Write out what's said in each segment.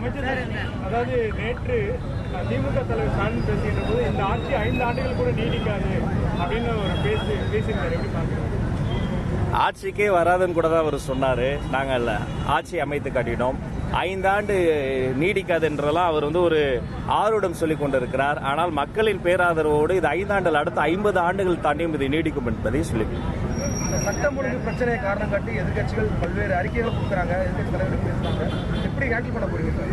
அமைச்சர் அதாவது நேற்று திமுக தலைவர் ஸ்டாலின் பேசுகின்ற போது இந்த ஆட்சி 5 ஆண்டுகள் கூட நீடிக்காது அப்படின்னு ஒரு பேசியிருந்தார். எப்படி பார்க்குறீங்க? ஆட்சிக்கே வராதுன்னு கூட தான் அவர் சொன்னார். நாங்கள் ஆட்சி அமைத்து காட்டினோம். 5 ஆண்டு நீடிக்காதுன்றலாம் அவர் ஒரு ஆர்வம் சொல்லிக் கொண்டிருக்கிறார். ஆனால் மக்களின் பேராதரவோடு இது 5 ஆண்டுகள் அடுத்த 50 ஆண்டுகள் தாண்டியும் இது நீடிக்கும் என்பதை சொல்லிக்கிறேன். சட்டம் ஒழுங்கு பிரச்சனையை காரணம் காட்டி எதிர்கட்சிகள் பல்வேறு அறிக்கைகள் கொடுக்குறாங்க, எதிர்கட்சி தலைவர்கள் பேசுறாங்க. எப்படி ஹேண்டில் பண்ண போறீங்க சார்?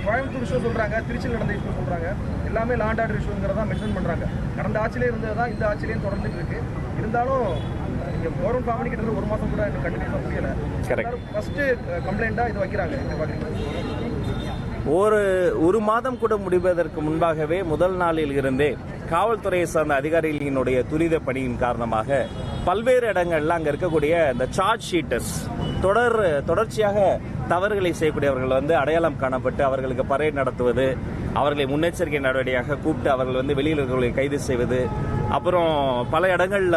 கோயம்புத்தூர் இஷ்யூ சொல்றாங்க, திருச்சியில் நடந்த இஷ்யூ சொல்றாங்க, எல்லாமே லாண்ட் ஆர்டர் இஷ்யூங்கிறதா மென்ஷன் பண்றாங்க. கடந்த ஆட்சியிலே இருந்ததுதான் இந்த ஆட்சியிலேயும் தொடர்ந்து இருக்கு. இருந்தாலும் இங்க கவர்மெண்ட் ஃபார்ம் கிட்ட 1 மாசம் கூட கண்டினியூஸா முடியல. ஃபர்ஸ்ட் கம்ப்ளைண்டா இது வைக்கிறாங்க. ஒரு மாதம் கூட முடிவதற்கு முன்பாகவே முதல் நாளில் இருந்தே காவல்துறையை சார்ந்த அதிகாரிகளினுடைய துரித பணியின் காரணமாக பல்வேறு இடங்கள்ல அங்க இருக்கக்கூடிய இந்த சார்ஜ் ஷீட்டர்ஸ் தொடர்ச்சியாக தவறுகளை செய்யக்கூடியவர்கள் அடையாளம் காணப்பட்டு அவர்களுக்கு பரேட் நடத்துவது, அவர்களை முன்னெச்சரிக்கை நடவடிக்கையாக கூப்பிட்டு அவர்கள் வெளியில் இருக்கிறவர்களை கைது செய்வது, அப்புறம் பல இடங்கள்ல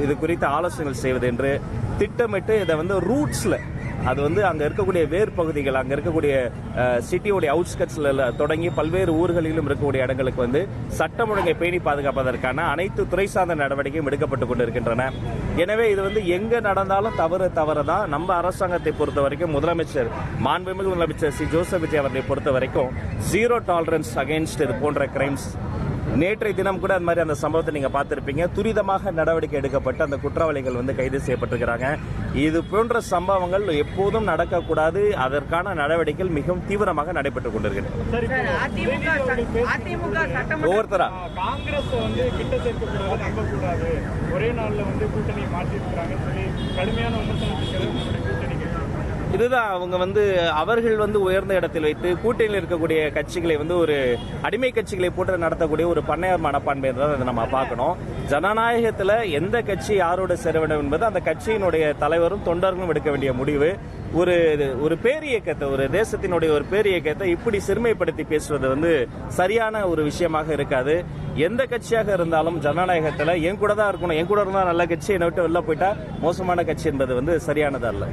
இது குறித்த ஆலோசனைகள் செய்வது என்று திட்டமிட்டு இதை ரூட்ஸ்ல அது அங்க இருக்கக்கூடிய வேர் பகுதிகள், அங்க இருக்கக்கூடிய சிட்டியோடைய அவுட்ஸ்கட்ஸ்ல தொடங்கி பல்வேறு ஊர்களிலும் இருக்கக்கூடிய இடங்களுக்கு சட்டம் ஒழுங்கை பேணி பாதுகாப்பதற்கான அனைத்து துறை சார்ந்த நடவடிக்கையும் எடுக்கப்பட்டுக் கொண்டிருக்கின்றன. எனவே இது எங்க நடந்தாலும் தவறு தான். நம்ம அரசாங்கத்தை பொறுத்த வரைக்கும் மாண்புமிகு முதலமைச்சர் சி ஜோசப் விஜய் அவர்களை பொறுத்த வரைக்கும் 0 டாலரன்ஸ் அகைன்ஸ்ட் இது போன்ற கிரைம்ஸ். நேற்றைய தினம் கூட அந்த மாதிரி அந்த சம்பவத்தை நீங்க பார்த்திருப்பீங்க. துரிதமாக நடவடிக்கை எடுக்கப்பட்டு அந்த குற்றவாளிகள் கைது செய்யப்பட்டிருக்கிறாங்க. இது போன்ற சம்பவங்கள் எப்போதும் நடக்கக்கூடாது. அதற்கான நடவடிக்கைகள் மிகவும் தீவிரமாக நடைபெற்றுக் கொண்டிருக்கின்றன. ஒவ்வொருத்தரா காங்கிரஸ் கிட்ட சேர்க்கக்கூடாது, நம்பக்கூடாது, ஒரே நாள்ல கூட்டணி மாற்றிருக்கிறாங்க சொல்லி கடுமையான விமர்சனம் இதுதான் அவங்க அவர்கள் உயர்ந்த இடத்தில் வைத்து கூட்டணியில் இருக்கக்கூடிய கட்சிகளை ஒரு அடிமை கட்சிகளை போட்டு நடத்தக்கூடிய ஒரு பண்ணையார் மனப்பான்மை தான் அதை நம்ம பார்க்கணும். ஜனநாயகத்தில் எந்த கட்சி யாரோடு சேர வேண்டும் என்பது அந்த கட்சியினுடைய தலைவரும் தொண்டர்களும் எடுக்க வேண்டிய முடிவு. ஒரு பேரியக்கத்தை, ஒரு தேசத்தினுடைய ஒரு பேரியக்கத்தை இப்படி சிறுமைப்படுத்தி பேசுவது சரியான ஒரு விஷயமாக இருக்காது. எந்த கட்சியாக இருந்தாலும் ஜனநாயகத்தில் என் கூட தான் இருக்கணும், என் கூட இருந்தா நல்ல கட்சி, என்னை விட்டு வெளில போயிட்டா மோசமான கட்சி என்பது சரியானது அல்ல.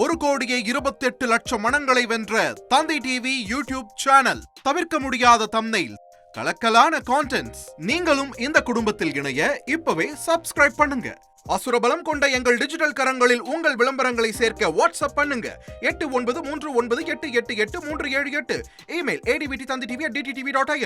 1,28,00,000 மனங்களை வென்ற தந்தி டிவி யூடியூப் சேனல். தவிர்க்க முடியாத தம்ப்நெயில், கலக்கலான கான்டென்ட்ஸ். நீங்களும் இந்த குடும்பத்தில் இணைய இப்பவே சப்ஸ்கிரைப் பண்ணுங்க. அசுரபலம் கொண்ட எங்கள் டிஜிட்டல் கரங்களில் உங்கள் விளம்பரங்களை சேர்க்க வாட்ஸ்அப் பண்ணுங்க. 8939888838. Email advttv@dttv.in.